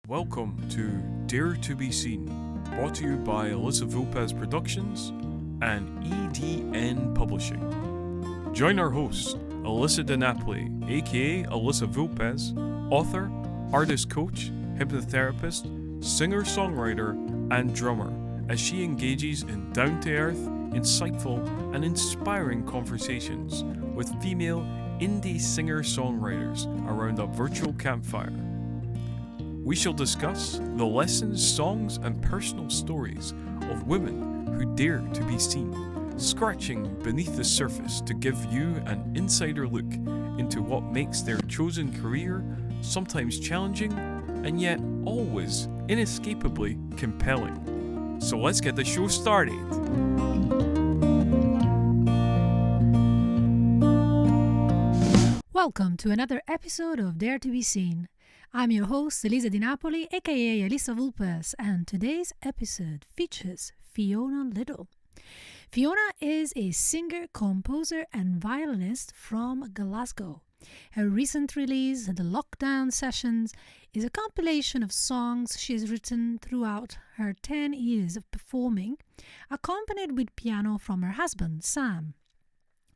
Welcome to Dare to Be Seen, brought to you by Alyssa Vulpes Productions and EDN Publishing. Join our host, Alyssa DiNapoli, aka Alyssa Vulpes, author, artist coach, hypnotherapist, singer-songwriter, and drummer, as she engages in down-to-earth, insightful, and inspiring conversations with female indie singer-songwriters around a virtual campfire. We shall discuss the lessons, songs, and personal stories of women who dare to be seen, scratching beneath the surface to give you an insider look into what makes their chosen career sometimes challenging and yet always inescapably compelling. So let's get the show started. Welcome to another episode of Dare to Be Seen. I'm your host, Elisa Di Napoli, aka Alyssa Vulpes, and today's episode features Fiona Liddell. Fiona is a singer, composer, and violinist from Glasgow. Her recent release, The Lockdown Sessions, is a compilation of songs she has written throughout her 10 years of performing, accompanied with piano from her husband, Sam.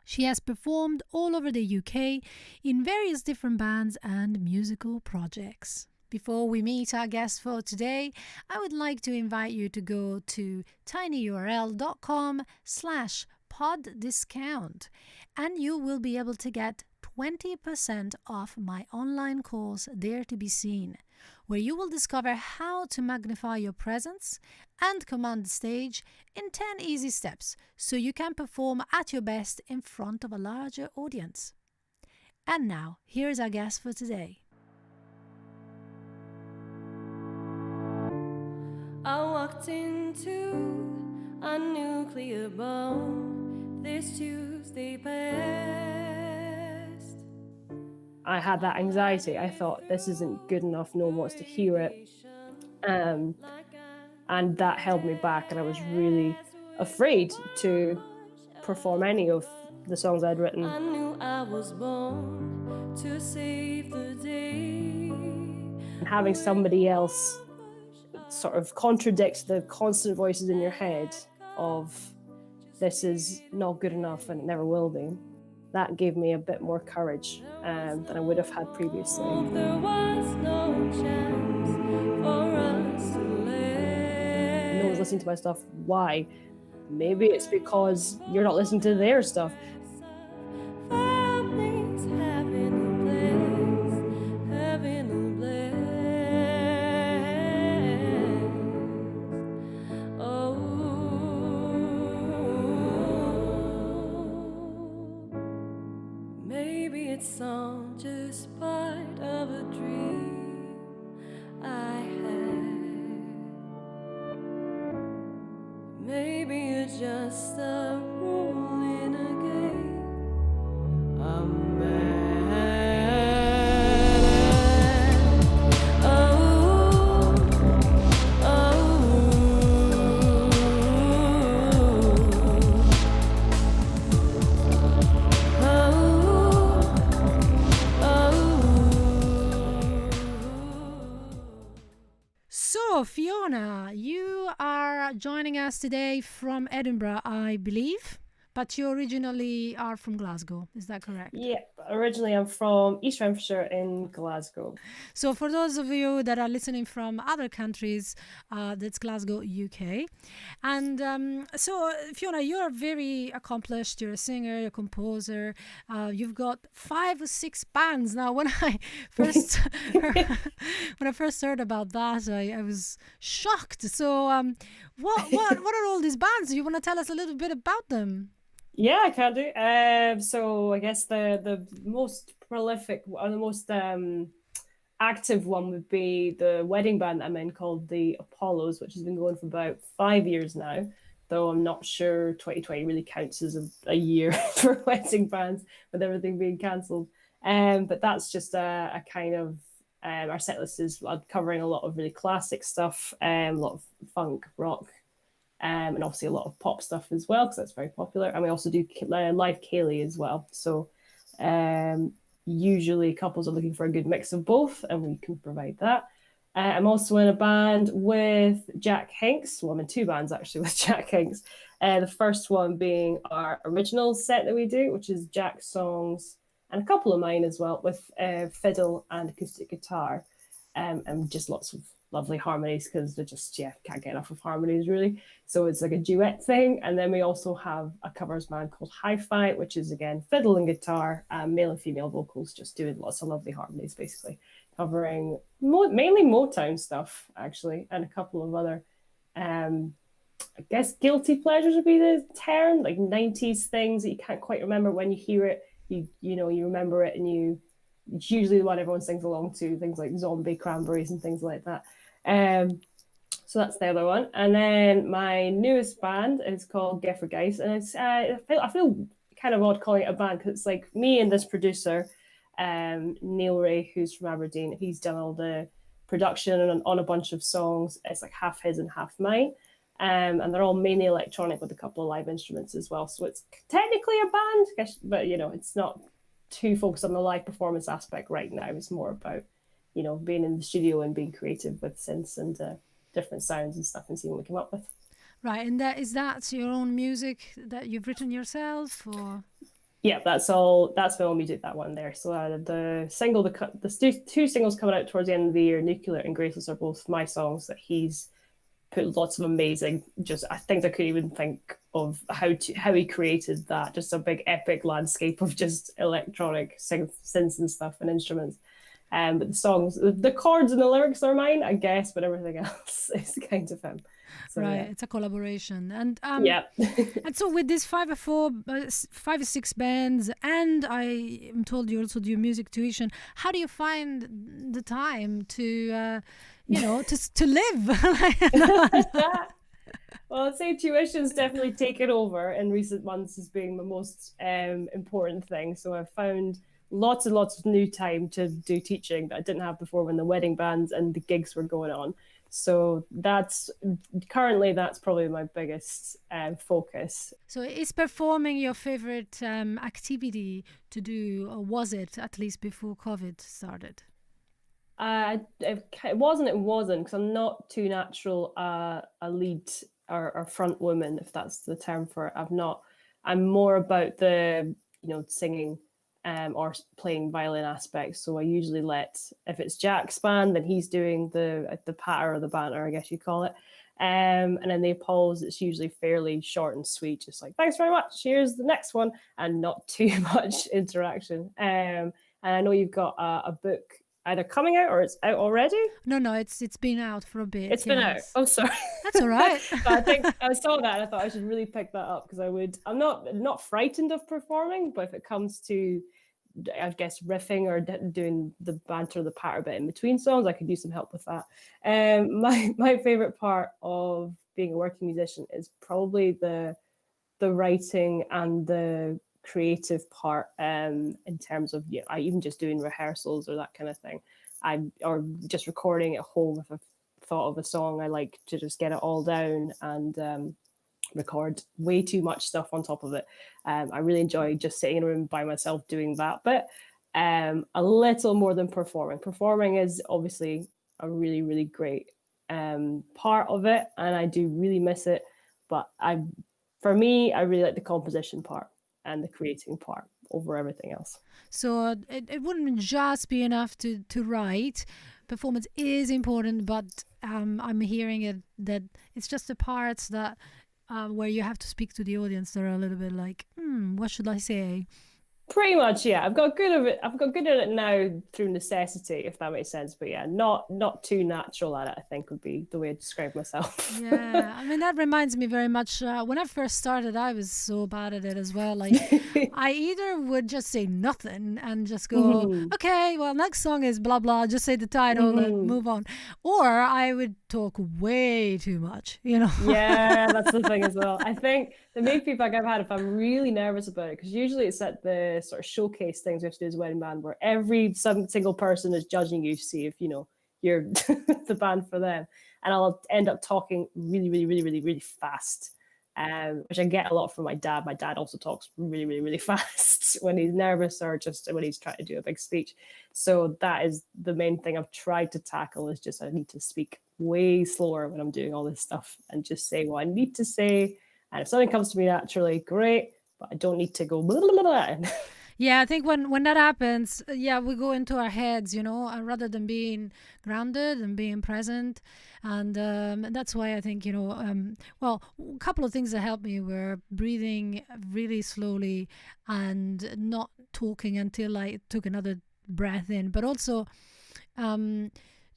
She has performed all over the UK in various different bands and musical projects. Before we meet our guest for today, I would like to invite you to go to tinyurl.com/poddiscount and you will be able to get 20% off my online course Dare to Be Seen, where you will discover how to magnify your presence and command the stage in 10 easy steps so you can perform at your best in front of a larger audience. And now, here's our guest for today. I walked into a nuclear bomb this Tuesday past. I had that anxiety. I thought, this isn't good enough, no one wants to hear it. And that held me back, and I was really afraid to perform any of the songs I'd written. I knew I was born to save the day. And having somebody else sort of contradict the constant voices in your head of this is not good enough and it never will be, that gave me a bit more courage than I would have had previously. There was no chance for us to live. No one's listening to my stuff. Why? Maybe it's because you're not listening to their stuff. Families having a blast, having a blast. Oh, maybe it's all just part of a dream I had. Maybe it's just a rule in a game I'm bad at. Oh, So, Fiona, you are joining us today from Edinburgh, I believe, but you originally are from Glasgow. Is that correct? Yeah, originally I'm from East Renfrewshire in Glasgow. So for those of you that are listening from other countries, that's Glasgow, UK. And so, Fiona, you're very accomplished. You're a singer, you're a composer. You've got 5 or 6 bands. Now, when I first heard about that, I was shocked. So what are all these bands? Do you want to tell us a little bit about them? Yeah, I can do. So I guess the most prolific or the most active one would be the wedding band that I'm in called the Apollos, which has been going for about 5 years now, though I'm not sure 2020 really counts as a year for wedding bands with everything being cancelled. But that's just a kind of our set list is covering a lot of really classic stuff, a lot of funk, rock, and obviously a lot of pop stuff as well, because that's very popular. And we also do live Kaylee as well. So usually couples are looking for a good mix of both, and we can provide that. I'm also in a band with Jack Hinks. Well, I'm in two bands actually with Jack Hinks. The first one being our original set that we do, which is Jack's songs and a couple of mine as well, with fiddle and acoustic guitar, and just lots of lovely harmonies because they're just, can't get enough of harmonies really. So it's like a duet thing. And then we also have a covers band called Hi-Fi, which is again fiddle and guitar, male and female vocals, just doing lots of lovely harmonies basically, covering mainly Motown stuff actually, and a couple of other I guess guilty pleasures would be the term, like 90s things that you can't quite remember when you hear it. You remember it, and it's usually the one everyone sings along to, things like Zombie, Cranberries and things like that. So that's the other one. And then my newest band is called Geffergeist, and it's I feel kind of odd calling it a band because it's like me and this producer, Neil Ray, who's from Aberdeen. He's done all the production on a bunch of songs. It's like half his and half mine. And they're all mainly electronic with a couple of live instruments as well. So it's technically a band, but it's not too focused on the live performance aspect right now. It's more about, being in the studio and being creative with synths and different sounds and stuff and seeing what we come up with. Right, and that's your own music that you've written yourself, or? Yeah, that's my own music, that one there. So the single, the two singles coming out towards the end of the year, Nuclear and Graceless, are both my songs that he's put lots of amazing, just things I couldn't even think of how he created that. Just a big epic landscape of just electronic synths and stuff and instruments. But the songs, the chords and the lyrics are mine, I guess, but everything else is kind of him. So, right, it's a collaboration, and yeah. And so with these 5 or 6 bands, and I am told you also do music tuition. How do you find the time to, to live? Well, I'd say tuition's definitely taken over in recent months as being the most important thing. So I've found lots and lots of new time to do teaching that I didn't have before when the wedding bands and the gigs were going on. So that's probably my biggest focus. So is performing your favorite activity to do, or was it at least before COVID started? It wasn't because I'm not too natural a lead or front woman, if that's the term for it. I'm more about the singing or playing violin aspects. So I usually if it's Jack's band, then he's doing the patter or the banter, I guess you call it. And then the Apollos, it's usually fairly short and sweet, just like, thanks very much, here's the next one, and not too much interaction. And I know you've got a book either coming out or it's out already. No, it's been out for a bit. It's been out. Oh, sorry. That's all right. But I think I saw that and I thought I should really pick that up because I'm not frightened of performing, but if it comes to, I guess, riffing or doing the banter, the patter bit in between songs, I could use some help with that. My favorite part of being a working musician is probably the writing and the creative part, in terms of I even just doing rehearsals or that kind of thing, or just recording at home. If I've thought of a song, I like to just get it all down and record way too much stuff on top of it. I really enjoy just sitting in a room by myself doing that, but a little more than performing is obviously a really, really great part of it, and I do really miss it, but for me, I really like the composition part and the creating part over everything else. So it wouldn't just be enough to write. Performance is important, but I'm hearing it that it's just the parts that where you have to speak to the audience that are a little bit like, what should I say? Pretty much, yeah. I've got good at it now through necessity, if that makes sense. But yeah, not too natural at it, I think, would be the way I describe myself. Yeah, I mean, that reminds me very much, when I first started, I was so bad at it as well. Like, I either would just say nothing and just go, okay, well, next song is blah, blah, just say the title and move on. Or I would talk way too much, Yeah, that's the thing as well. I think the main feedback I've had, if I'm really nervous about it, because usually it's at the sort of showcase things we have to do as a wedding band, where every single person is judging you to see if you're the band for them, and I'll end up talking really, really, really, really, really fast, which I get a lot from my dad. My dad also talks really, really, really fast when he's nervous or just when he's trying to do a big speech. So that is the main thing I've tried to tackle, is just I need to speak way slower when I'm doing all this stuff and just say what I need to say. And if something comes to me naturally, great, but I don't need to go blah, blah, blah, blah. Yeah, I think when that happens, we go into our heads, rather than being grounded and being present. And that's why I think, a couple of things that helped me were breathing really slowly and not talking until I took another breath in, but also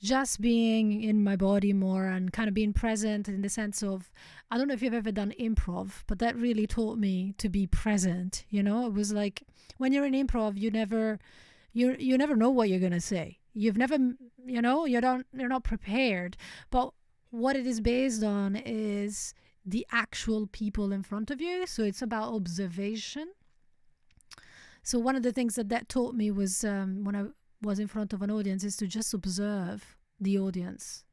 just being in my body more and kind of being present in the sense of, I don't know if you've ever done improv, but that really taught me to be present. It was like when you're in improv, you never know what you're going to say. You've never, you're not prepared. But what it is based on is the actual people in front of you. So it's about observation. So one of the things that taught me was when I was in front of an audience is to just observe the audience,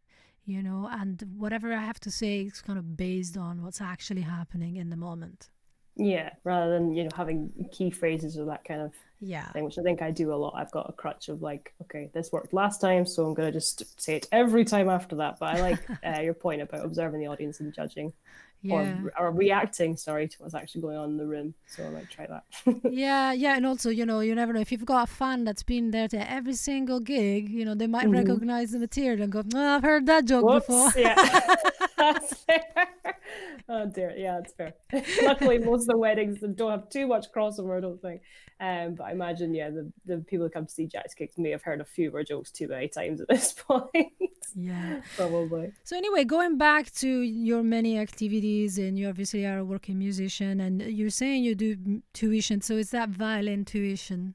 and whatever I have to say is kind of based on what's actually happening in the moment. Yeah, rather than, having key phrases or that kind of thing, which I think I do a lot. I've got a crutch of like, okay, this worked last time, so I'm going to just say it every time after that. But I like your point about observing the audience and judging. Yeah. Or reacting, to what's actually going on in the room. So I might try that. Yeah, and also, you never know. If you've got a fan that's been there to every single gig, they might recognize the material and go, oh, I've heard that joke before. Yeah, that's fair. Oh dear, yeah, that's fair. Luckily, most of the weddings don't have too much crossover, I don't think. But I imagine, the people who come to see Jack's Gigs may have heard a few of our jokes too many times at this point. Yeah, probably. So anyway, going back to your many activities, and you obviously are a working musician, and you're saying you do tuition. So is that violin tuition?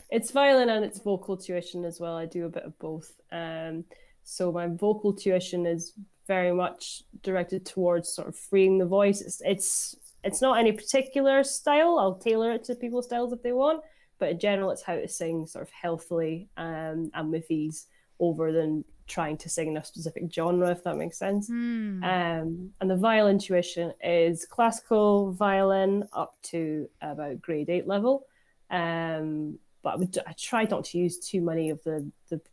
It's violin and it's vocal tuition as well. I do a bit of both. So my vocal tuition is very much directed towards sort of freeing the voice. It's not any particular style. I'll tailor it to people's styles if they want, but in general, it's how to sing sort of healthily and with ease, over than trying to sing in a specific genre, if that makes sense. And the violin tuition is classical violin up to about grade 8 level. But I try not to use too many of the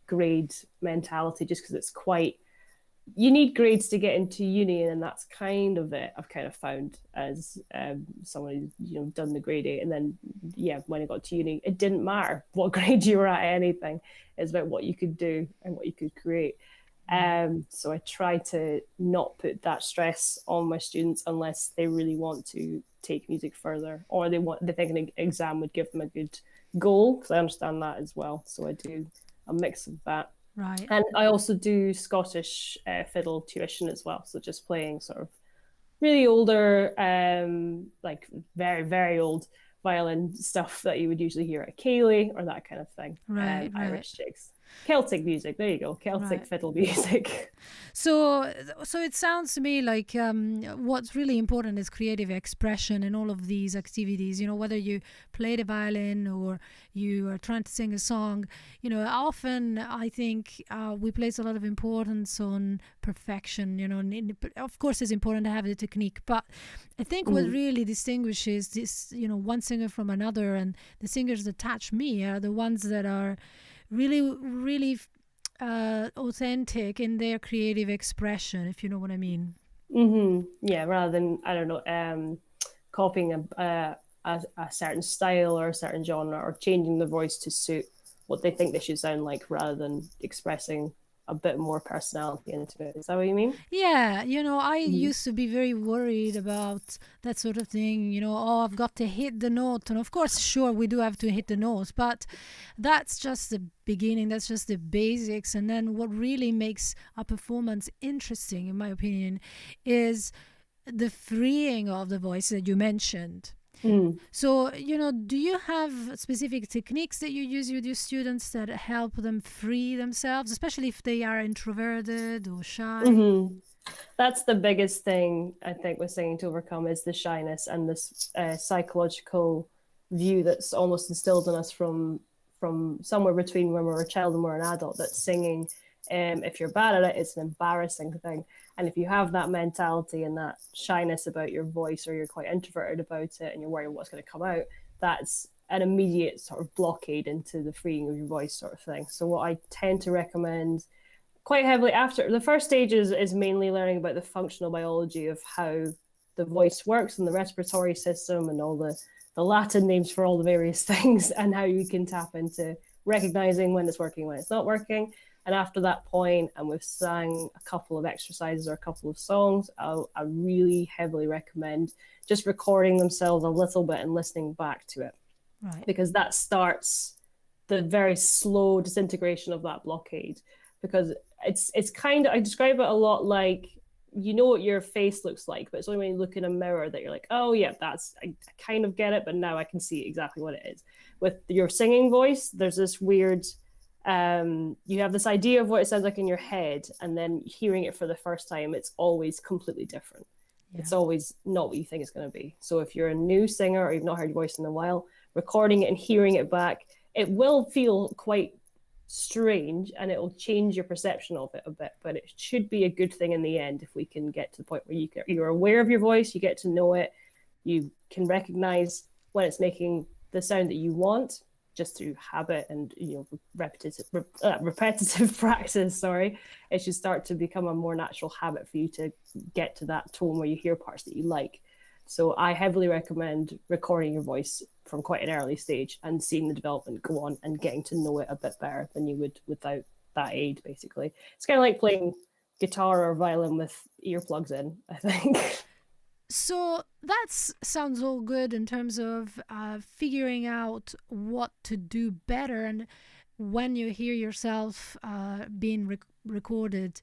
grade mentality, just because it's quite, you need grades to get into uni, and that's kind of it. I've kind of found as someone who's done the grade 8, and then when I got to uni, it didn't matter what grade you were at anything. It's about what you could do and what you could create. So I try to not put that stress on my students unless they really want to take music further, or they think an exam would give them a good goal, because I understand that as well. So I do a mix of that. Right. And I also do Scottish fiddle tuition as well. So just playing sort of really older, like very, very old violin stuff that you would usually hear at Ceilidh or that kind of thing. Right. Irish jigs. Celtic music. There you go. Celtic fiddle music. So it sounds to me like what's really important is creative expression in all of these activities. Whether you play the violin or you are trying to sing a song. Often I think we place a lot of importance on perfection. Of course, it's important to have the technique, but I think what really distinguishes this, one singer from another, and the singers that touch me are the ones that are really, really authentic in their creative expression, if you know what I mean. Yeah, rather than, I don't know, copying a certain style or a certain genre, or changing the voice to suit what they think they should sound like, rather than expressing a bit more personality into it. Is that what you mean? Yeah, I used to be very worried about that sort of thing, I've got to hit the note. And of course, sure, we do have to hit the note, but that's just the beginning, that's just the basics. And then what really makes a performance interesting, in my opinion, is the freeing of the voice that you mentioned. So, do you have specific techniques that you use with your students that help them free themselves, especially if they are introverted or shy? That's the biggest thing, I think, with singing to overcome, is the shyness and this psychological view that's almost instilled in us from somewhere between when we're a child and we're an adult, that singing If you're bad at it, it's an embarrassing thing. And if you have that mentality and that shyness about your voice, or you're quite introverted about it and you're worried what's going to come out, that's an immediate sort of blockade into the freeing of your voice sort of thing. So what I tend to recommend quite heavily after the first stage is mainly learning about the functional biology of how the voice works and the respiratory system and all the Latin names for all the various things, and how you can tap into recognizing when it's working, when it's not working. And after that point, and we've sang a couple of exercises or a couple of songs, I really heavily recommend just recording themselves a little bit and listening back to it. Right. Because that starts the very slow disintegration of that blockade. Because it's kind of, I describe it a lot like, you know what your face looks like, but it's only when you look in a mirror that you're like, oh yeah, I kind of get it, but now I can see exactly what it is. With your singing voice, there's this weird, you have this idea of what it sounds like in your head, and then hearing it for the first time, it's always completely different. Yeah. It's always not what you think it's going to be. So if you're a new singer or you've not heard your voice in a while, recording it and hearing it back, it will feel quite strange and it will change your perception of it a bit, but it should be a good thing in the end if we can get to the point where you're aware of your voice, you get to know it, you can recognize when it's making the sound that you want, just through habit and repetitive practice. Sorry, it should start to become a more natural habit for you to get to that tone where you hear parts that you like. So I heavily recommend recording your voice from quite an early stage and seeing the development go on and getting to know it a bit better than you would without that aid, basically. It's kind of like playing guitar or violin with earplugs in, I think. So that sounds all good in terms of figuring out what to do better. And when you hear yourself being recorded,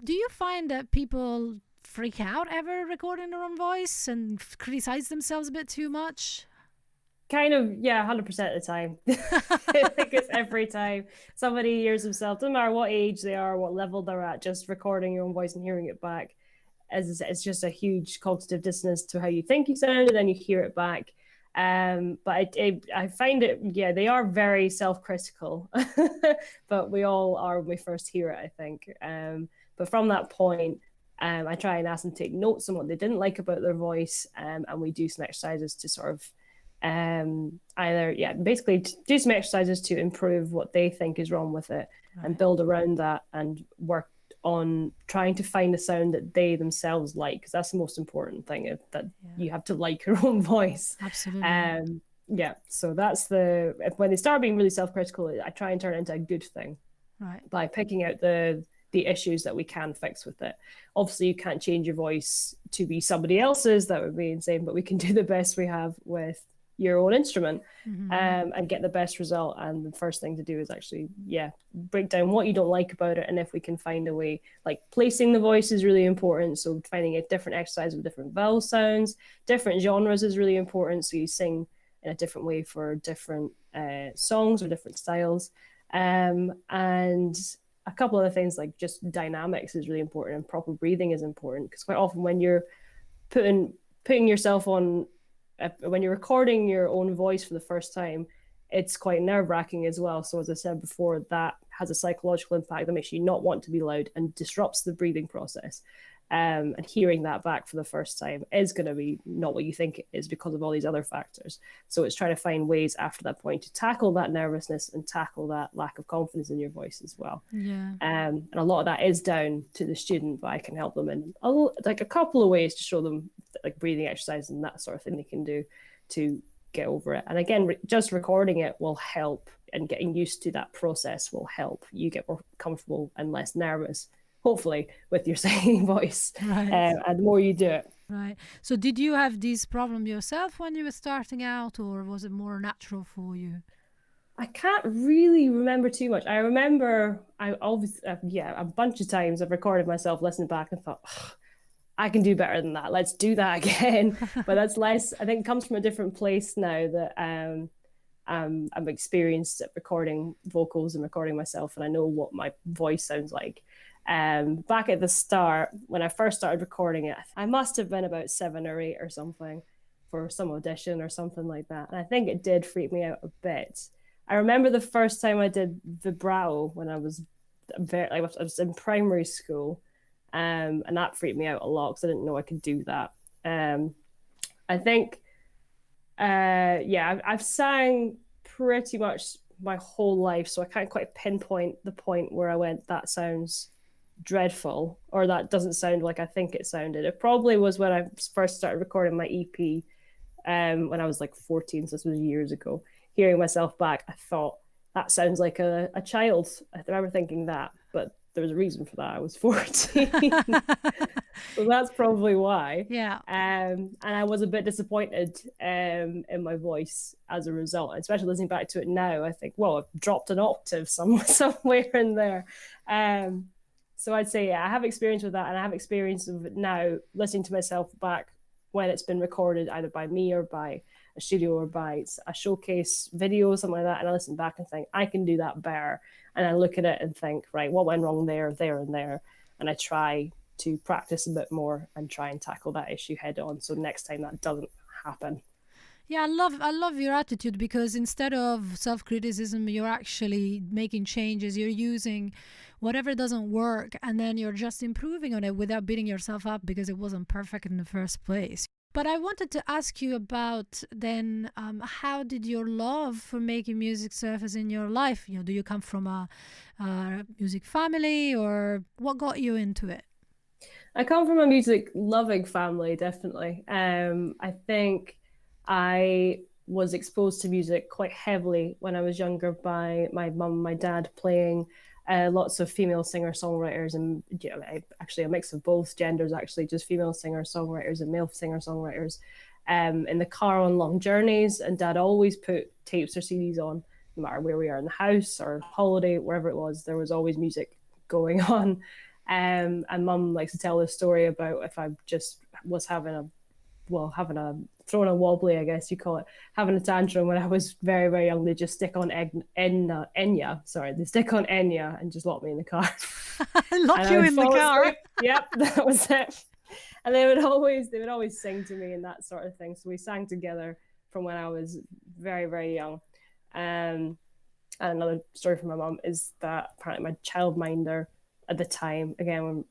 do you find that people freak out ever recording their own voice and criticize themselves a bit too much? Kind of, yeah, 100% of the time. I think it's every time somebody hears themselves, doesn't matter what age they are, what level they're at, just recording your own voice and hearing it back, it's just a huge cognitive dissonance to how you think you sound, and then you hear it back. But I find it, yeah, they are very self-critical, but we all are when we first hear it, I think. But from that point, I try and ask them to take notes on what they didn't like about their voice, and we do some exercises to sort of basically do some exercises to improve what they think is wrong with it, right, and build around that and work on trying to find a sound that they themselves like, because that's the most important thing, that you have to like your own voice. Absolutely. So that's when they start being really self-critical, I try and turn it into a good thing, right, by picking out the issues that we can fix with it. Obviously you can't change your voice to be somebody else's, that would be insane, but we can do the best we have with your own instrument, and get the best result. And the first thing to do is actually break down what you don't like about it, and if we can find a way, like placing the voice is really important, so finding a different exercise with different vowel sounds, different genres is really important, so you sing in a different way for different songs or different styles, and a couple other things like just dynamics is really important, and proper breathing is important, because quite often when you're putting yourself on, when you're recording your own voice for the first time, it's quite nerve-wracking as well. So as I said before, that has a psychological impact that makes you not want to be loud and disrupts the breathing process. And hearing that back for the first time is going to be not what you think it is, because of all these other factors. So it's trying to find ways after that point to tackle that nervousness and tackle that lack of confidence in your voice as well. Yeah. And a lot of that is down to the student, but I can help them in a couple of ways to show them, like breathing exercises and that sort of thing they can do to get over it. And again, just recording it will help, and getting used to that process will help you get more comfortable and less nervous, hopefully, with your singing voice. Right. And the more you do it. Right. So did you have this problem yourself when you were starting out, or was it more natural for you? I can't really remember too much. I remember a bunch of times I've recorded myself, listened back and thought, I can do better than that. Let's do that again. But that's less, I think, comes from a different place now that I'm experienced at recording vocals and recording myself, and I know what my voice sounds like. Back at the start, when I first started recording it, I must have been about 7 or 8 or something for some audition or something like that. And I think it did freak me out a bit. I remember the first time I did vibrato when I was I was in primary school, and that freaked me out a lot because I didn't know I could do that. I think, I've sang pretty much my whole life, so I can't quite pinpoint the point where I went, that sounds dreadful, or that doesn't sound like I think it sounded. It probably was when I first started recording my EP, when I was like 14, so this was years ago. Hearing myself back, I thought, that sounds like a child. I remember thinking that, but there was a reason for that. I was 14. So that's probably why. Yeah. And I was a bit disappointed in my voice as a result. Especially listening back to it now, I think, well, I've dropped an octave somewhere in there. So I'd say, yeah, I have experience with that, and I have experience of it now, listening to myself back when it's been recorded either by me or by a studio or by a showcase video, something like that. And I listen back and think, I can do that better. And I look at it and think, right, what went wrong there, there, and there. And I try to practice a bit more and try and tackle that issue head on, so next time that doesn't happen. Yeah, I love your attitude, because instead of self-criticism, you're actually making changes. You're using whatever doesn't work, and then you're just improving on it without beating yourself up because it wasn't perfect in the first place. But I wanted to ask you about then, how did your love for making music surface in your life? Do you come from a music family, or what got you into it? I come from a music loving family, definitely. I think I was exposed to music quite heavily when I was younger by my mum and my dad playing lots of female singer-songwriters, and actually a mix of both genders, actually, just female singer-songwriters and male singer-songwriters, in the car on long journeys. And Dad always put tapes or CDs on, no matter where we are in the house or holiday, wherever it was, there was always music going on. And Mum likes to tell this story about if I just was throwing a wobbly, I guess you call it, having a tantrum when I was very, very young. They just stick on Enya. They stick on Enya and just lock me in the car. Lock you in the car. Asleep. Yep, that was it. And they would always sing to me and that sort of thing. So we sang together from when I was very, very young. And another story from my mum is that apparently my childminder at the time, again, when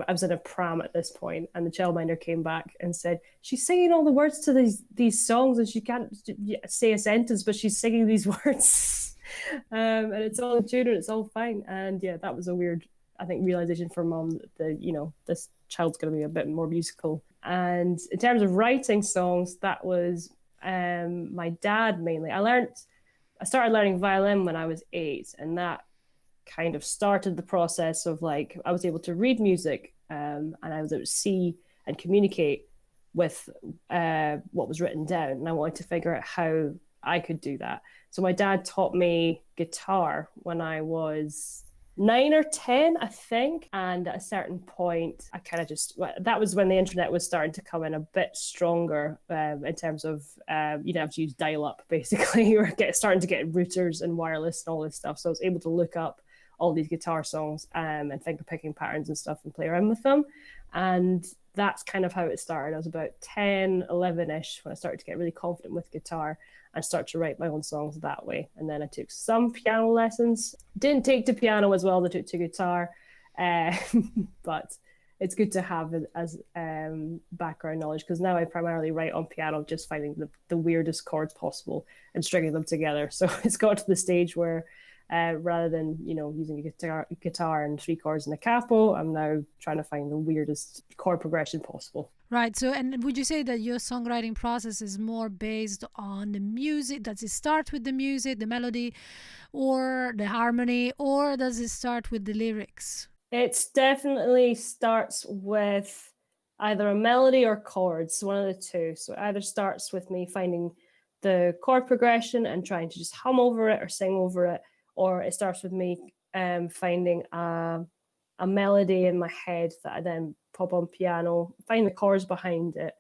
I was in a pram at this point, and the childminder came back and said, she's singing all the words to these songs and she can't say a sentence, but she's singing these words. And it's all in tune and it's all fine. And yeah, that was a weird, I think, realization for Mum that this child's going to be a bit more musical. And in terms of writing songs, that was my dad mainly. I started learning violin when I was 8, and that kind of started the process of, like, I was able to read music, and I was able to see and communicate with what was written down, and I wanted to figure out how I could do that. So my dad taught me guitar when I was 9 or 10, I think. And at a certain point, that was when the internet was starting to come in a bit stronger, in terms of, you didn't have to use dial-up, basically. You were starting to get routers and wireless and all this stuff. So I was able to look up all these guitar songs, and finger picking patterns and stuff and play around with them. And that's kind of how it started. I was about 10, 11-ish when I started to get really confident with guitar and start to write my own songs that way. And then I took some piano lessons. Didn't take to piano as well as I took to guitar, but it's good to have it as background knowledge, because now I primarily write on piano, just finding the weirdest chords possible and stringing them together. So it's got to the stage where rather than using a guitar and 3 chords and a capo, I'm now trying to find the weirdest chord progression possible. Right. So, and would you say that your songwriting process is more based on the music? Does it start with the music, the melody, or the harmony, or does it start with the lyrics? It definitely starts with either a melody or chords, one of the two. So it either starts with me finding the chord progression and trying to just hum over it or sing over it, or it starts with me finding a melody in my head that I then pop on piano, find the chords behind it,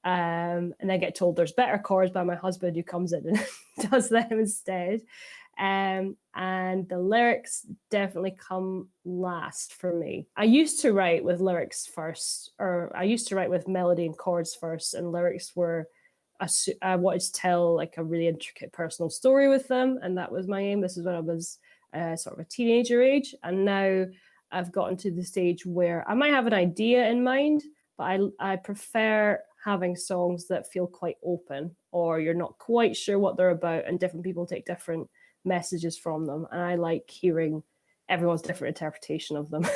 and then get told there's better chords by my husband, who comes in and does them instead. And the lyrics definitely come last for me. I used to write with lyrics first, or I used to write with melody and chords first, and lyrics were, I wanted to tell like a really intricate personal story with them, and that was my aim. This is when I was sort of a teenager age. And now I've gotten to the stage where I might have an idea in mind, but I prefer having songs that feel quite open, or you're not quite sure what they're about, and different people take different messages from them. And I like hearing everyone's different interpretation of them.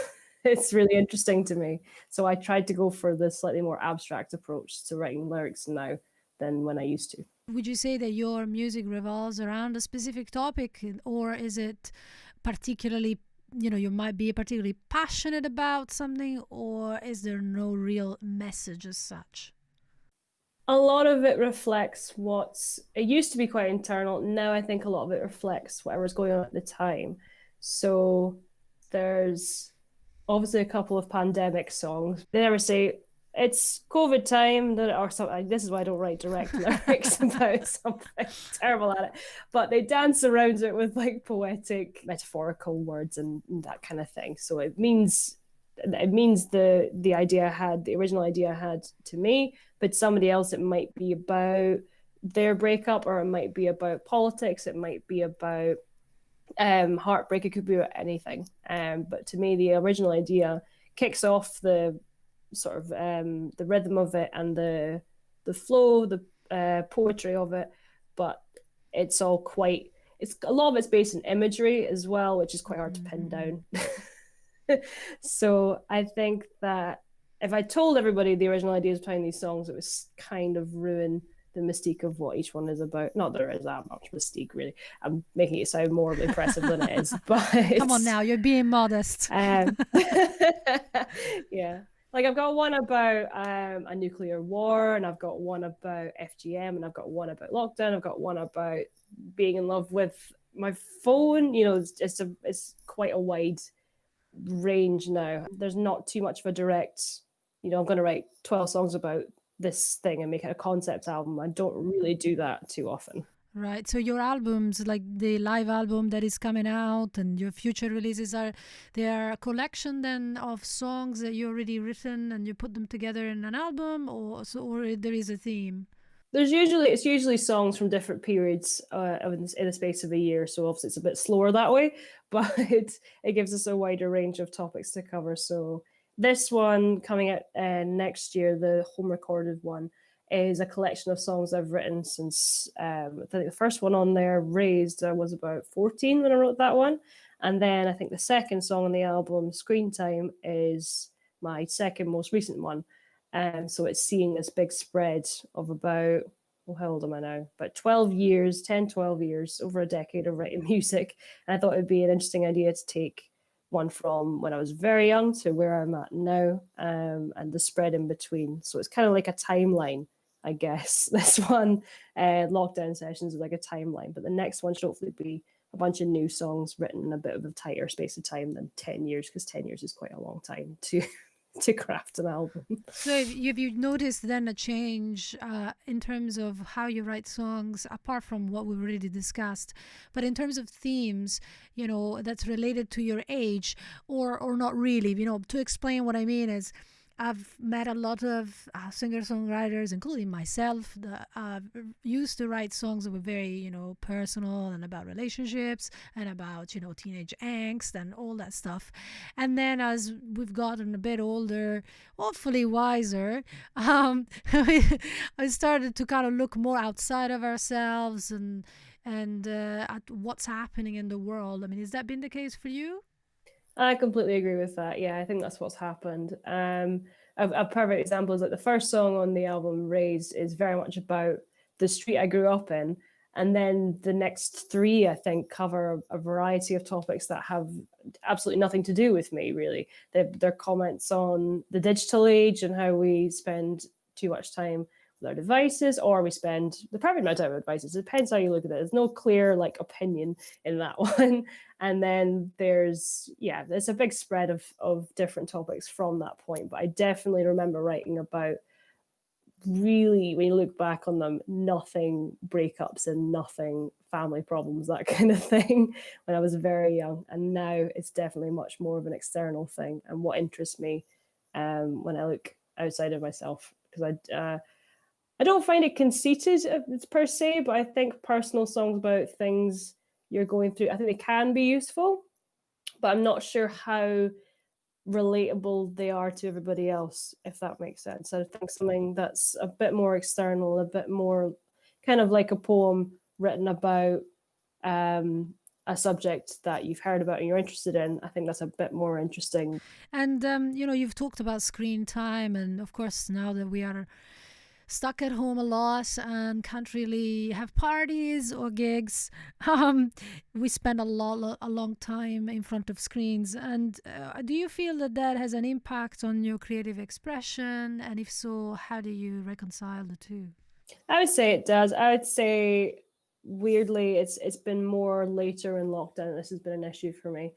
It's really interesting to me. So I tried to go for the slightly more abstract approach to writing lyrics now than when I used to. Would you say that your music revolves around a specific topic, or is it particularly, you might be particularly passionate about something, or is there no real message as such? A lot of it reflects it used to be quite internal. Now I think a lot of it reflects whatever's going on at the time. So there's obviously a couple of pandemic songs. They never say it's COVID time or something. This is why I don't write direct lyrics about something. Terrible at it. But they dance around it with like poetic, metaphorical words and that kind of thing. So it means the idea I had, the original idea I had to me, but somebody else it might be about their breakup, or it might be about politics, it might be about heartbreak, it could be about anything. But to me, the original idea kicks off the sort of the rhythm of it and the flow, the poetry of it. But it's all it's a lot of it's based in imagery as well, which is quite hard to pin down. So I think that if I told everybody the original ideas behind these songs, it would kind of ruin the mystique of what each one is about. Not that there is that much mystique, really. I'm making it sound more impressive than it is. But come on now, you're being modest. Yeah. Like I've got one about a nuclear war, and I've got one about FGM, and I've got one about lockdown. I've got one about being in love with my phone. It's quite a wide range now. There's not too much of a direct, I'm going to write 12 songs about this thing and make it a concept album. I don't really do that too often. Right. So your albums, like the live album that is coming out and your future releases, they are a collection then of songs that you already written and you put them together in an album, or there is a theme? It's usually songs from different periods in the space of a year. So obviously it's a bit slower that way, but it gives us a wider range of topics to cover. So this one coming out next year, the home recorded one, is a collection of songs I've written since I think the first one on there, Raised, I was about 14 when I wrote that one. And then I think the second song on the album, Screen Time, is my second most recent one. So it's seeing this big spread of about, how old am I now? About 12 years, over a decade of writing music. And I thought it would be an interesting idea to take one from when I was very young to where I'm at now, and the spread in between. So it's kind of like a timeline, I guess. This one, Lockdown Sessions, is like a timeline, but the next one should hopefully be a bunch of new songs written in a bit of a tighter space of time than 10 years, because 10 years is quite a long time to craft an album. So have you noticed then a change in terms of how you write songs, apart from what we've already discussed, but in terms of themes, that's related to your age, or not really? To explain what I mean is, I've met a lot of singer-songwriters, including myself, that used to write songs that were very, personal and about relationships and about, teenage angst and all that stuff. And then as we've gotten a bit older, hopefully wiser, I started to kind of look more outside of ourselves and at what's happening in the world. I mean, has that been the case for you? I completely agree with that. Yeah, I think that's what's happened. A perfect example is that the first song on the album, Raised, is very much about the street I grew up in. And then the next three, I think, cover a variety of topics that have absolutely nothing to do with me, really. They're comments on the digital age and how we spend too much time with our devices, or we spend the perfect amount of time with devices. It depends how you look at it. There's no clear opinion in that one. And then there's a big spread of different topics from that point. But I definitely remember writing about, really, when you look back on them, nothing breakups and nothing family problems, that kind of thing, when I was very young. And now it's definitely much more of an external thing and what interests me when I look outside of myself. Because I don't find it conceited per se, but I think personal songs about things you're going through. I think they can be useful, but I'm not sure how relatable they are to everybody else, if that makes sense. I think something that's a bit more external, a bit more kind of like a poem written about a subject that you've heard about and you're interested in, I think that's a bit more interesting. And, you've talked about screen time. And of course, now that we are stuck at home a lot and can't really have parties or gigs, we spend a long time in front of screens. And do you feel that that has an impact on your creative expression? And if so, how do you reconcile the two? I would say it does. I would say weirdly it's been more later in lockdown. This has been an issue for me.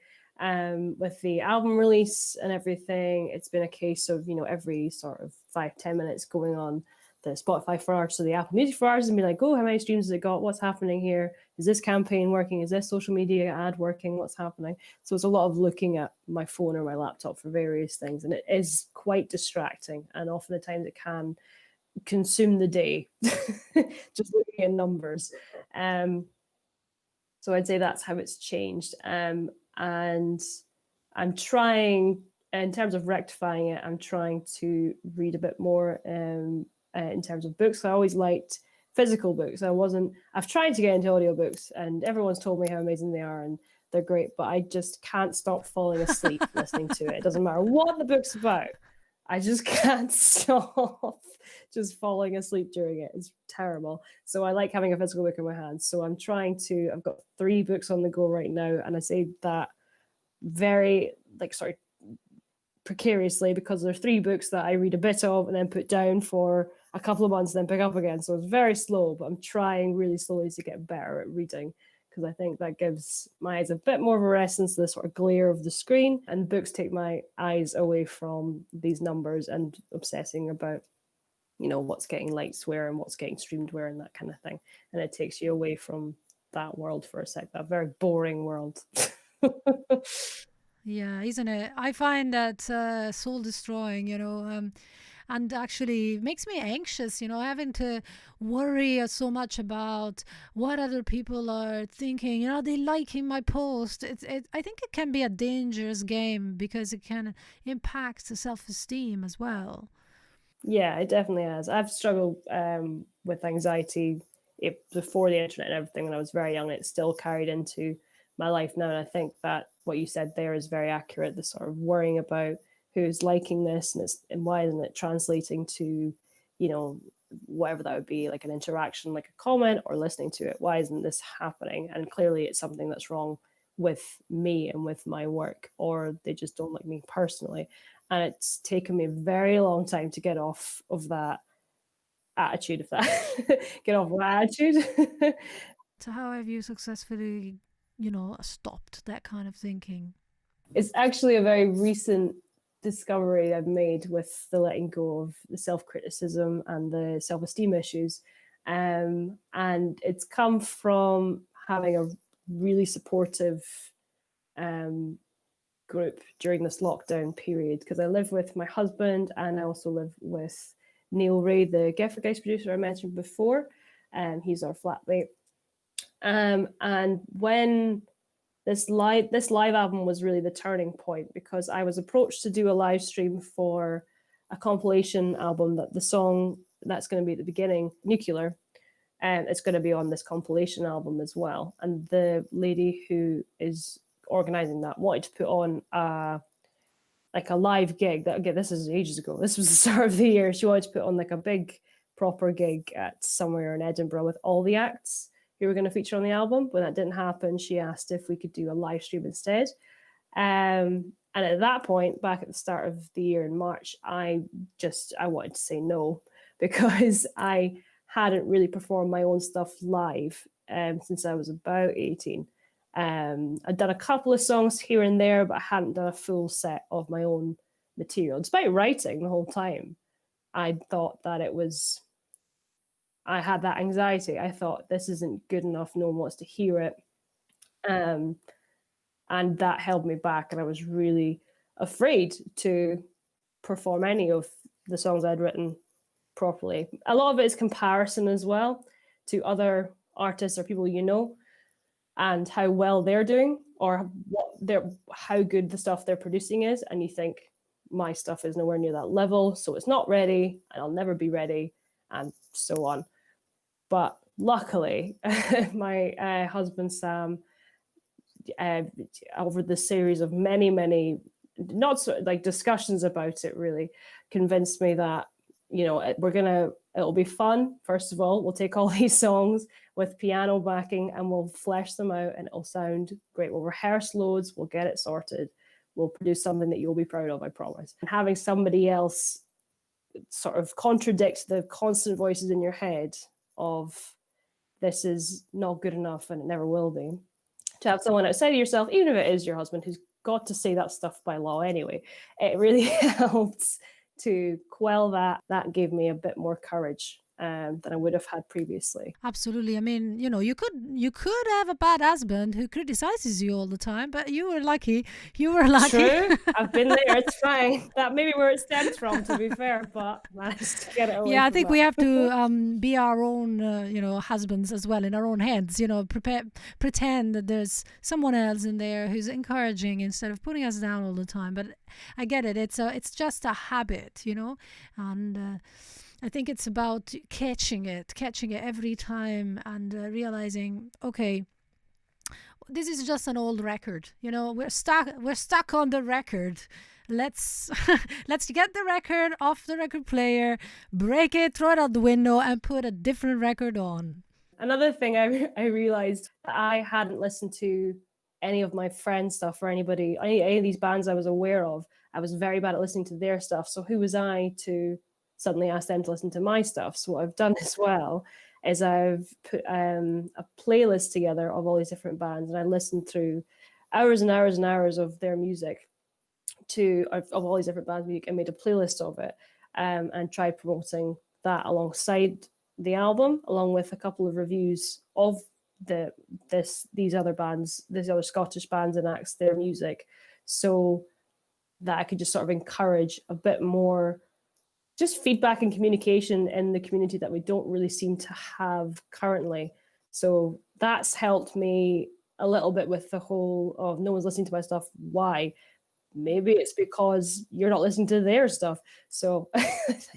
With the album release and everything, it's been a case of, every sort of 5-10 minutes going on the Spotify for artists or the Apple Music for artists and be like, oh, how many streams has it got? What's happening here? Is this campaign working? Is this social media ad working? What's happening? So it's a lot of looking at my phone or my laptop for various things. And it is quite distracting. And often the times it can consume the day just looking at numbers. So I'd say that's how it's changed. And I'm trying, in terms of rectifying it, I'm trying to read a bit more in terms of books. I always liked physical books. I've tried to get into audiobooks and everyone's told me how amazing they are and they're great, but I just can't stop falling asleep listening to it. It doesn't matter what the book's about. I just can't stop just falling asleep during it. It's terrible. So I like having a physical book in my hands. So I've got 3 books on the go right now. And I say that very, precariously, because there are 3 books that I read a bit of and then put down for a couple of months and then pick up again. So it's very slow, but I'm trying really slowly to get better at reading, because I think that gives my eyes a bit more of a response to the sort of glare of the screen, and books take my eyes away from these numbers and obsessing about, what's getting likes where and what's getting streamed where and that kind of thing. And it takes you away from that world for a sec, that very boring world. Yeah, isn't it? I find that soul destroying, and actually makes me anxious, having to worry so much about what other people are thinking. They liking my post. I think it can be a dangerous game because it can impact the self-esteem as well. Yeah, it definitely has. I've struggled with anxiety before the internet and everything when I was very young. It's still carried into my life now. And I think that what you said there is very accurate. The sort of worrying about who's liking this and why isn't it translating to, whatever that would be, like an interaction, like a comment or listening to it. Why isn't this happening? And clearly it's something that's wrong with me and with my work, or they just don't like me personally. And it's taken me a very long time to get off of that attitude, get off of that attitude. So how have you successfully, stopped that kind of thinking? It's actually a very recent discovery I've made with the letting go of the self-criticism and the self-esteem issues. And it's come from having a really supportive group during this lockdown period, because I live with my husband and I also live with Neil Ray, the Geffen Guys producer I mentioned before. He's our flatmate. And when this live album was really the turning point, because I was approached to do a live stream for a compilation album that the song that's going to be at the beginning, Nuclear, and it's going to be on this compilation album as well. And the lady who is organizing that wanted to put on a live gig. That, again, this is ages ago. This was the start of the year. She wanted to put on like a big proper gig at somewhere in Edinburgh with all the acts who were going to feature on the album. When that didn't happen, she asked if we could do a live stream instead. And at that point, back at the start of the year in March, I wanted to say no, because I hadn't really performed my own stuff live since I was about 18. I'd done a couple of songs here and there, but I hadn't done a full set of my own material. Despite writing the whole time, I thought that I had that anxiety. I thought, this isn't good enough. No one wants to hear it. And that held me back. And I was really afraid to perform any of the songs I'd written properly. A lot of it is comparison as well to other artists or people and how well they're doing, or how good the stuff they're producing is, and you think my stuff is nowhere near that level, so it's not ready, and I'll never be ready, and so on. But luckily, my husband Sam, over the series of many not so, like discussions about it, really convinced me that it'll be fun. First of all, we'll take all these songs with piano backing and we'll flesh them out, and it'll sound great. We'll rehearse loads, we'll get it sorted, we'll produce something that you'll be proud of, I promise. And having somebody else sort of contradict the constant voices in your head of this is not good enough and it never will be, to have someone outside of yourself, even if it is your husband, who's got to say that stuff by law anyway, it really helps to quell that. That gave me a bit more courage than I would have had previously. Absolutely. I mean, you could have a bad husband who criticizes you all the time, but you were lucky. True. I've been there. It's fine. That may be where it stems from, to be fair, but managed to get it away. Yeah, I think we have to be our own, husbands as well, in our own heads. Pretend that there's someone else in there who's encouraging instead of putting us down all the time. But I get it. It's just a habit, and. I think it's about catching it every time, and realizing, okay, this is just an old record. We're stuck on the record. Let's get the record off the record player, break it, throw it out the window, and put a different record on. Another thing I realized, that I hadn't listened to any of my friends' stuff or any of these bands I was aware of. I was very bad at listening to their stuff. So who was I to suddenly ask them to listen to my stuff? So what I've done as well is I've put a playlist together of all these different bands, and I listened through hours and hours and hours of their music, of all these different bands' music, and made a playlist of it, and tried promoting that alongside the album, along with a couple of reviews of these other Scottish bands and acts, their music, so that I could just sort of encourage a bit more just feedback and communication in the community that we don't really seem to have currently. So that's helped me a little bit with the whole of no one's listening to my stuff. Why? Maybe it's because you're not listening to their stuff. So I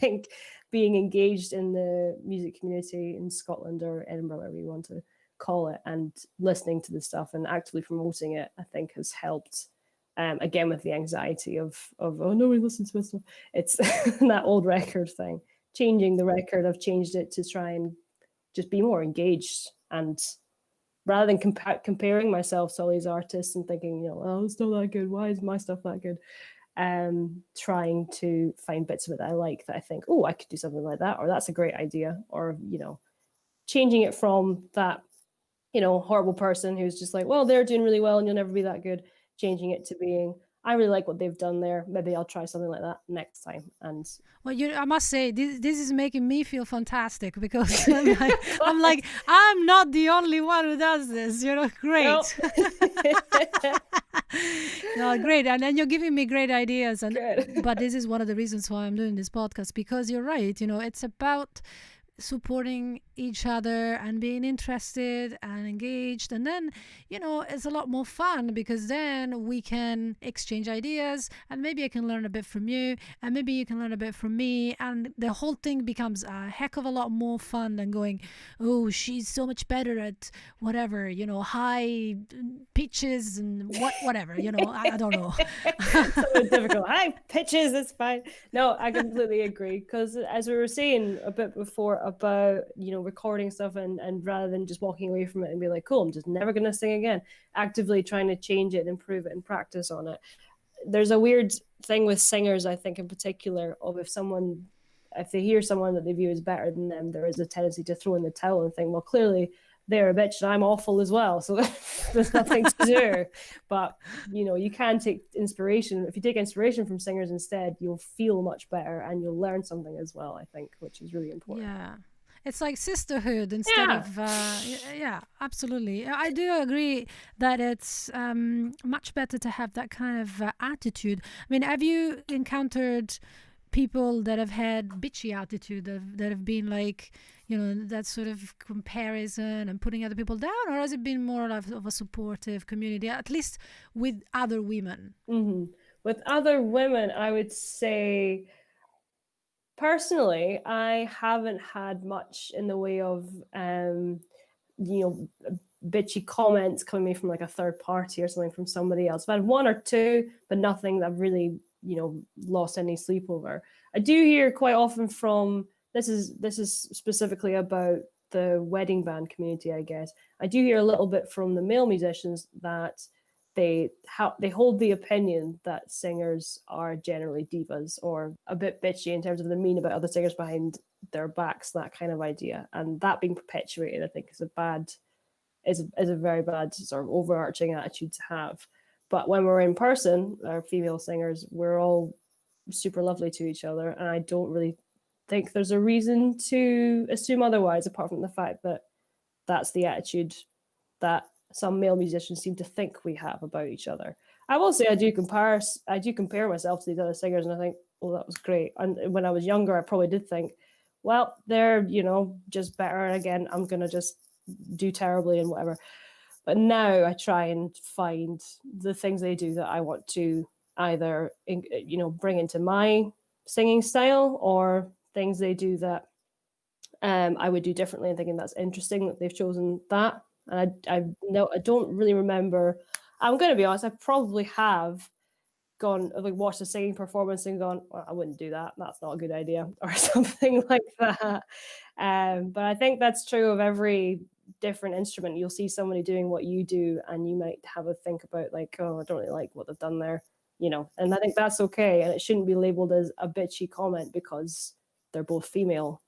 think being engaged in the music community in Scotland or Edinburgh, whatever you want to call it, and listening to the stuff and actively promoting it, I think has helped. Again, with the anxiety of oh, nobody listens to my stuff. It's that old record thing. Changing the record, I've changed it to try and just be more engaged, and rather than comparing myself to all these artists and thinking, oh, it's not that good, why is my stuff that good? Trying to find bits of it that I like, that I think, oh, I could do something like that, or that's a great idea, or changing it from that horrible person who's just like, well, they're doing really well and you'll never be that good, changing it to being, I really like what they've done there, maybe I'll try something like that next time. And well, I must say, this is making me feel fantastic, because I'm like, I'm not the only one who does this, great. Nope. No, great. And then you're giving me great ideas. Good. But this is one of the reasons why I'm doing this podcast, because you're right, it's about supporting each other and being interested and engaged, and then it's a lot more fun, because then we can exchange ideas, and maybe I can learn a bit from you, and maybe you can learn a bit from me, and the whole thing becomes a heck of a lot more fun than going, oh, she's so much better at whatever, high pitches and whatever, I don't know. So difficult. High pitches, it's fine. No, I completely agree, because as we were saying a bit before about recording stuff, and rather than just walking away from it and be like, cool, I'm just never going to sing again, actively trying to change it and improve it and practice on it. There's a weird thing with singers, I think, in particular, of if they hear someone that they view as better than them, there is a tendency to throw in the towel and think, well, clearly they're a bitch and I'm awful as well, so there's nothing to do. But you can take inspiration. If you take inspiration from singers instead, you'll feel much better and you'll learn something as well, I think, which is really important. Yeah, it's like sisterhood instead of yeah, absolutely. I do agree that it's much better to have that kind of attitude. I mean, have you encountered people that have had bitchy attitude, that have been like, that sort of comparison and putting other people down, or has it been more of a supportive community, at least with other women? Mm-hmm. With other women, I would say, personally, I haven't had much in the way of, bitchy comments coming from like a third party or something from somebody else. I've had one or two, but nothing that I've really, lost any sleep over. I do hear quite often from, this is specifically about the wedding band community, I guess. I do hear a little bit from the male musicians that they hold the opinion that singers are generally divas or a bit bitchy in terms of the mean about other singers behind their backs, that kind of idea. And that being perpetuated, I think, is a very bad sort of overarching attitude to have. But when we're in person, our female singers, we're all super lovely to each other, and I don't really think there's a reason to assume otherwise, apart from the fact that that's the attitude that some male musicians seem to think we have about each other. I will say I do compare myself to these other singers, and I think, well, that was great. And when I was younger, I probably did think, well, they're just better. And again, I'm gonna just do terribly and whatever. But now I try and find the things they do that I want to either bring into my singing style, or things they do that I would do differently, and thinking that's interesting that they've chosen that. And I don't really remember. I'm going to be honest. I probably have gone like watched a singing performance and gone, well, I wouldn't do that. That's not a good idea, or something like that. But I think that's true of every different instrument. You'll see somebody doing what you do, and you might have a think about like, oh, I don't really like what they've done there, And I think that's okay, and it shouldn't be labeled as a bitchy comment because they're both female,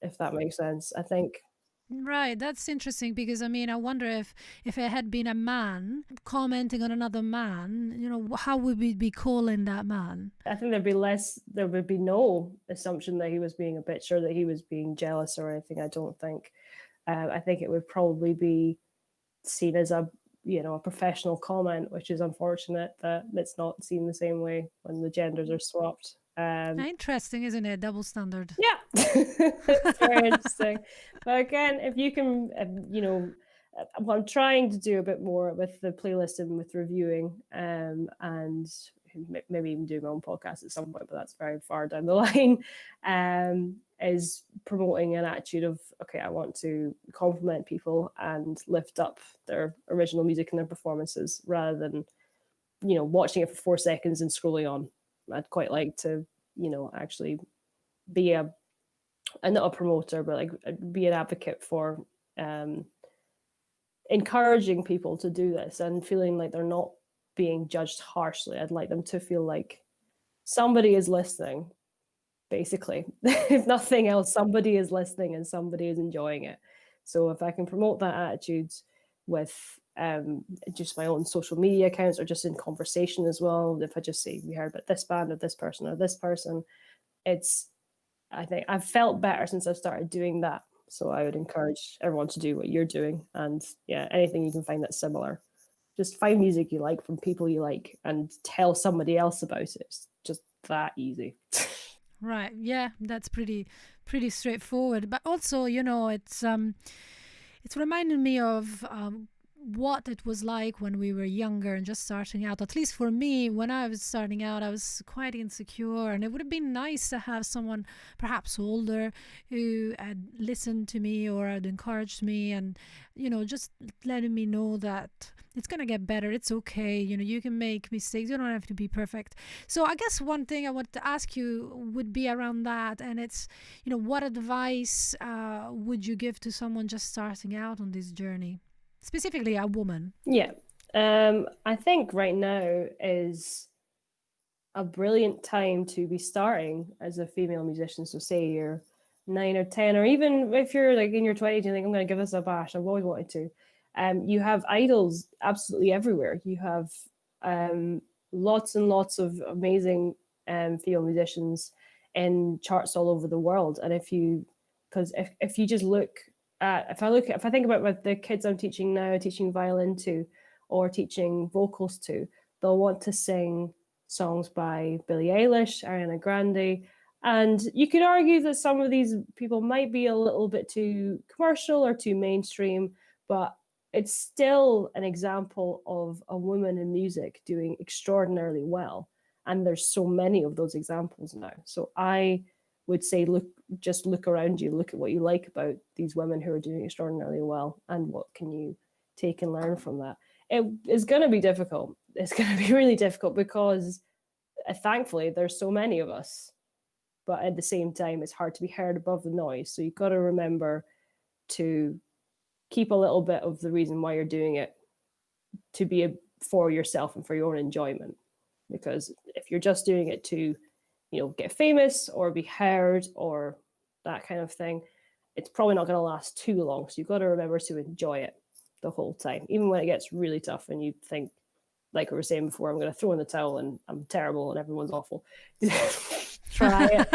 if that makes sense. I think. Right, that's interesting, because I mean, I wonder if it had been a man commenting on another man, how would we be calling that man? I think there would be no assumption that he was being a bitch or that he was being jealous or anything. I don't think. I think it would probably be seen as a professional comment, which is unfortunate that it's not seen the same way when the genders are swapped. Interesting, isn't it? Double standard. Yeah, it's very interesting. But again, if you can, what I'm trying to do a bit more with the playlist and with reviewing, and maybe even do my own podcast at some point, but that's very far down the line, is promoting an attitude of, okay, I want to compliment people and lift up their original music and their performances, rather than, watching it for 4 seconds and scrolling on. I'd quite like to, actually be not a promoter, but like be an advocate for encouraging people to do this and feeling like they're not being judged harshly. I'd like them to feel like somebody is listening, basically. If nothing else, somebody is listening and somebody is enjoying it. So if I can promote that attitude with just my own social media accounts, or just in conversation as well, if I just say we heard about this band or this person or this person, I think I've felt better since I've started doing that. So I would encourage everyone to do what you're doing, and yeah, anything you can find that's similar. Just find music you like from people you like and tell somebody else about it. It's just that easy. Right. Yeah, that's pretty straightforward. But also, it's reminding me of what it was like when we were younger and just starting out. At least for me, when I was starting out, I was quite insecure, and it would have been nice to have someone perhaps older who had listened to me or had encouraged me, and just letting me know that it's gonna get better, it's okay, you can make mistakes, you don't have to be perfect. So I guess one thing I want to ask you would be around that, and it's, what advice would you give to someone just starting out on this journey? Specifically a woman. Yeah. I think right now is a brilliant time to be starting as a female musician. So say you're 9 or 10, or even if you're like in your 20s, you think, I'm going to give this a bash, I've always wanted to. You have idols absolutely everywhere. You have lots and lots of amazing female musicians in charts all over the world. And if you just look, if I think about what the kids I'm teaching now, teaching violin to, or teaching vocals to, they'll want to sing songs by Billie Eilish, Ariana Grande, And you could argue that some of these people might be a little bit too commercial or too mainstream, but it's still an example of a woman in music doing extraordinarily well. And there's so many of those examples now. So I would say, just look around you, look at what you like about these women who are doing extraordinarily well, and what can you take and learn from that. It is going to be difficult. It's going to be really difficult because thankfully there's so many of us, but at the same time it's hard to be heard above the noise. So you've got to remember to keep a little bit of the reason why you're doing it to be for yourself and for your own enjoyment. Because if you're just doing it to, get famous or be heard or that kind of thing, it's probably not going to last too long. So you've got to remember to enjoy it the whole time, even when it gets really tough and you think, like we were saying before, I'm going to throw in the towel and I'm terrible and everyone's awful. Try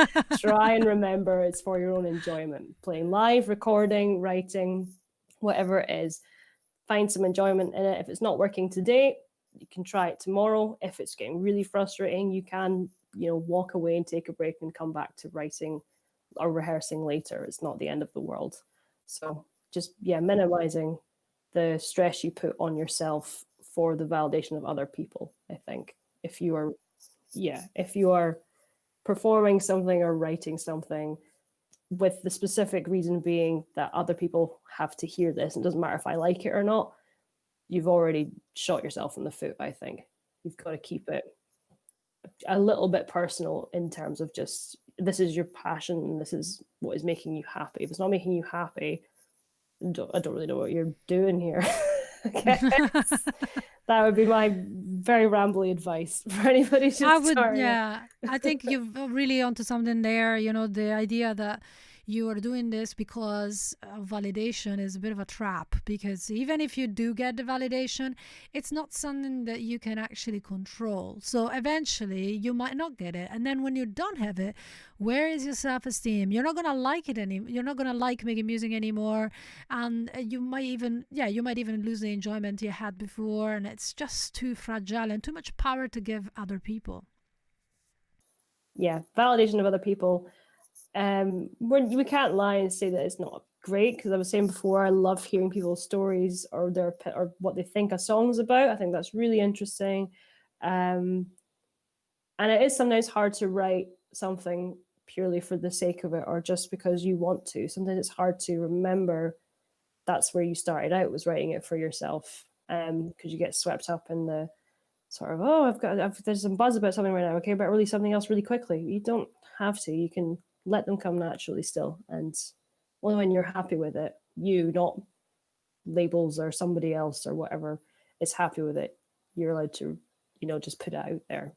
and remember it's for your own enjoyment. Playing live, recording, writing, whatever it is, find some enjoyment in it. If it's not working today, you can try it tomorrow. If it's getting really frustrating, you can, walk away and take a break and come back to writing or rehearsing later. It's not the end of the world. So just, minimizing the stress you put on yourself for the validation of other people. I think if you are performing something or writing something with the specific reason being that other people have to hear this, it doesn't matter if I like it or not, you've already shot yourself in the foot. I think you've got to keep it a little bit personal in terms of just, this is your passion and this is what is making you happy. If it's not making you happy, I don't really know what you're doing here. That would be my very rambly advice for anybody just starting. I think you've really onto something there. The idea that you are doing this because validation is a bit of a trap, because even if you do get the validation, it's not something that you can actually control. So eventually you might not get it. And then when you don't have it, where is your self-esteem? You're not going to like it anymore. You're not going to like making music anymore. And you might even lose the enjoyment you had before. And it's just too fragile and too much power to give other people. Yeah, validation of other people. We can't lie and say that it's not great, because I was saying before, I love hearing people's stories or what they think a song's about. I think that's really interesting, and it is sometimes hard to write something purely for the sake of it or just because you want to. Sometimes it's hard to remember that's where you started out, was writing it for yourself, because you get swept up in the sort of, there's some buzz about something right now, okay, but release something else really quickly. You don't have to. You can let them come naturally still, and only when you're happy with it, not labels or somebody else or whatever is happy with it, you're allowed to just put it out there.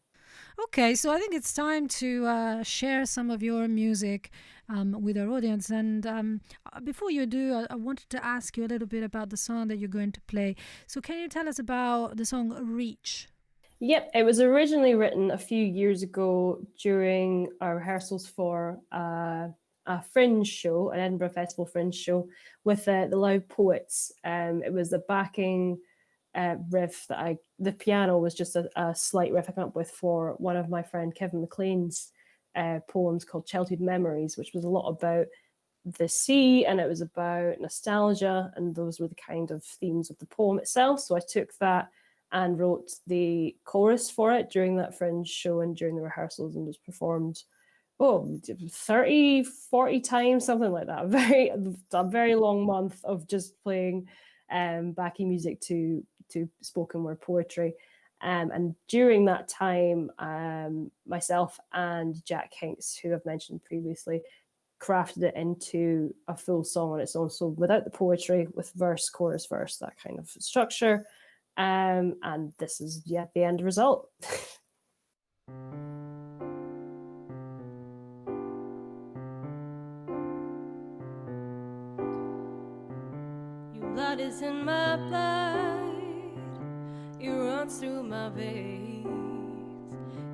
Okay, so I think it's time to share some of your music with our audience. And before you do, I wanted to ask you a little bit about the song that you're going to play. So can you tell us about the song Reach? Yep, it was originally written a few years ago during our rehearsals for a fringe show, an Edinburgh Festival fringe show with the Loud Poets. It was the backing riff the piano was just a slight riff I came up with for one of my friend Kevin McLean's poems called Childhood Memories, which was a lot about the sea, and it was about nostalgia, and those were the kind of themes of the poem itself. So I took that and wrote the chorus for it during that fringe show and during the rehearsals, and was performed 30, 40 times, something like that. A very long month of just playing backing music to spoken word poetry. And during that time, myself and Jack Hinks, who I've mentioned previously, crafted it into a full song on its own. So without the poetry, with verse, chorus, verse, that kind of structure. And this is the end result. Your blood is in my blood, it runs through my veins.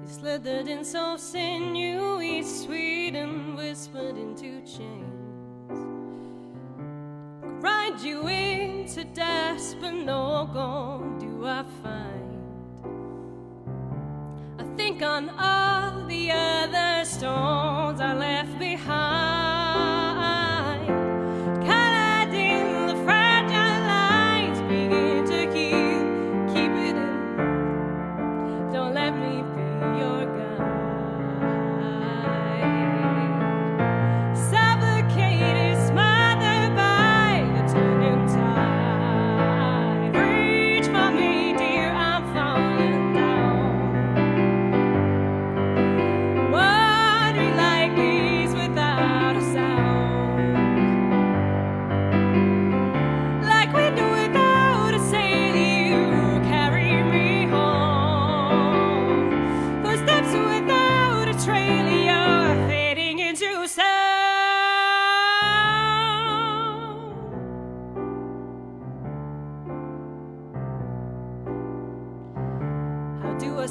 You slithered in so sinewy, sweet and whispered into chains. Grind you into dust, but no gold do I find. I think on all the other stones I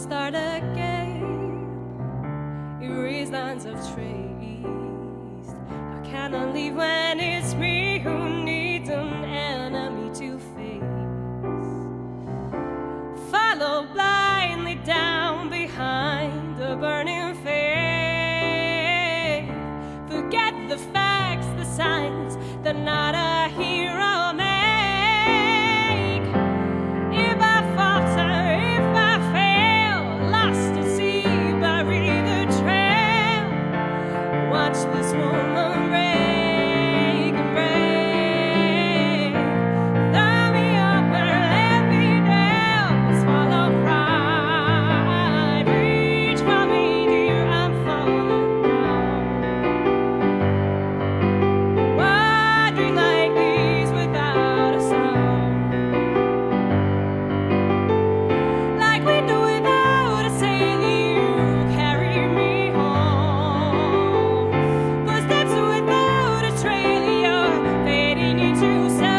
start again. Erase lines of trace. How can I leave when it's me who needs an enemy to face? Follow blindly down behind the burning faith. Forget the facts, the signs that not a hero make. If I falter, if I fail, lost at sea, bury the trail. Watch this woman break and break. Throw me over, let me down, swallow pride. Reach for me, dear, I'm falling down. Wandering like these without a sound. Like we do without a sail, you carry me home. Footsteps without a trail, you're fading into sound.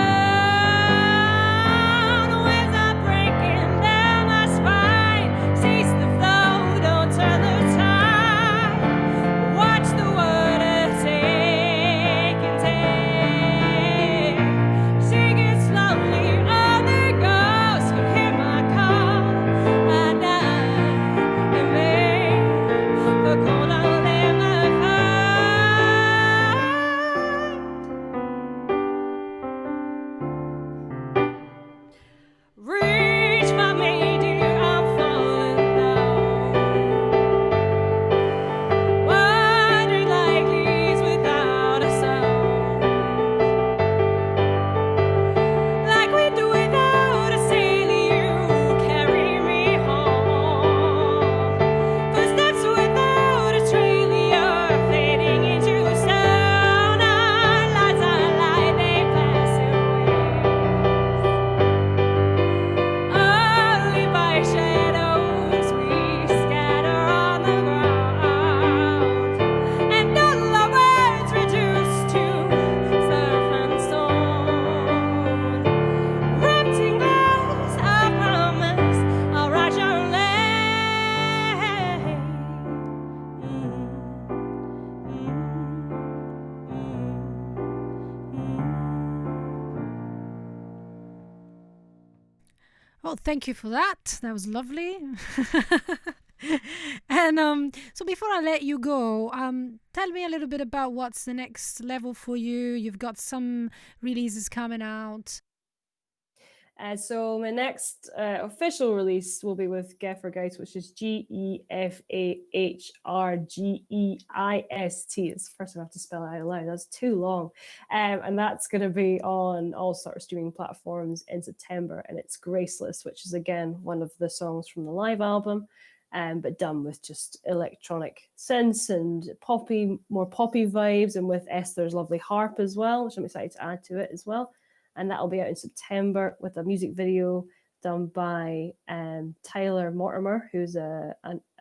Waves are breaking down my spine. Cease the flow, don't turn the tide. Watch the water take and take. Sing it slowly, on the ghost can hear my call. I die in vain, the cold I'll never find. Reach for me, dear, I'm falling down. Wandering like leaves without a sound. Like we do without a sail, you carry me home. Footsteps without a trail, you're fading into sound. Our lights are light, they pass away. Only by shadows we scatter on the ground. And all our words reduced to surf and stone. Wrapped in glass, I promise I'll write your name. Oh, thank you for that. That was lovely. And so before I let you go, tell me a little bit about what's the next level for you. You've got some releases coming out. So my next official release will be with Geffergeist, which is GefahRgeist. It's the first time I have to spell it out loud. That's too long. And that's going to be on all sort of streaming platforms in September. And it's Graceless, which is, again, one of the songs from the live album, but done with just electronic synths and more poppy vibes, and with Esther's lovely harp as well, which I'm excited to add to it as well. And that'll be out in September with a music video done by Tyler Mortimer, who's an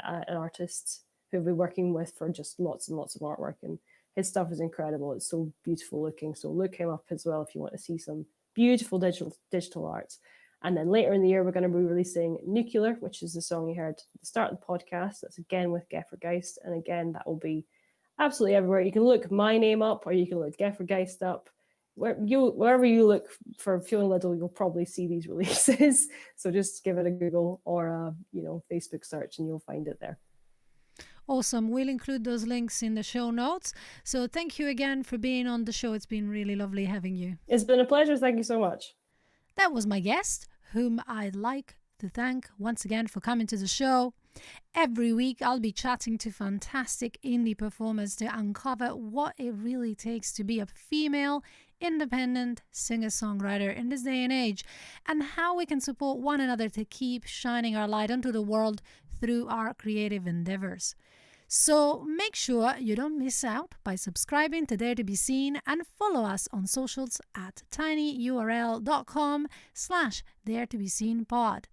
artist who I've been working with for just lots and lots of artwork. And his stuff is incredible. It's so beautiful looking. So look him up as well if you want to see some beautiful digital art. And then later in the year, we're going to be releasing Nuclear, which is the song you heard at the start of the podcast. That's again with Geffergeist. And again, that will be absolutely everywhere. You can look my name up, or you can look Geffergeist up. Wherever you look for Fiona Liddell, you'll probably see these releases. So just give it a Google or a Facebook search, and you'll find it there. Awesome. We'll include those links in the show notes. So thank you again for being on the show. It's been really lovely having you. It's been a pleasure. Thank you so much. That was my guest, whom I'd like to thank once again for coming to the show. Every week, I'll be chatting to fantastic indie performers to uncover what it really takes to be a female independent singer-songwriter in this day and age, and how we can support one another to keep shining our light onto the world through our creative endeavors. So make sure you don't miss out by subscribing to Dare to Be Seen, and follow us on socials at tinyurl.com/daretobeseenpod.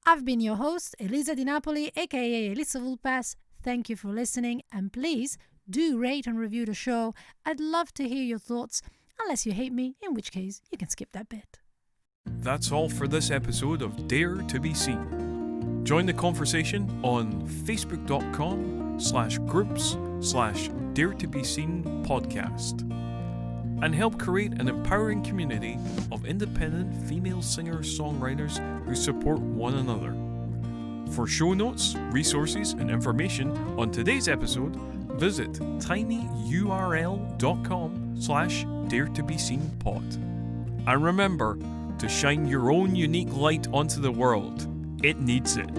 I've been your host, Elisa Di Napoli, aka Elisa Vulpes. Thank you for listening, and please do rate and review the show. I'd love to hear your thoughts, unless you hate me, in which case you can skip that bit. That's all for this episode of Dare to Be Seen. Join the conversation on facebook.com/groups/Dare to Be Seen podcast and help create an empowering community of independent female singer-songwriters who support one another. For show notes, resources, and information on today's episode, visit tinyurl.com/daretobeseenpod. And remember to shine your own unique light onto the world. It needs it.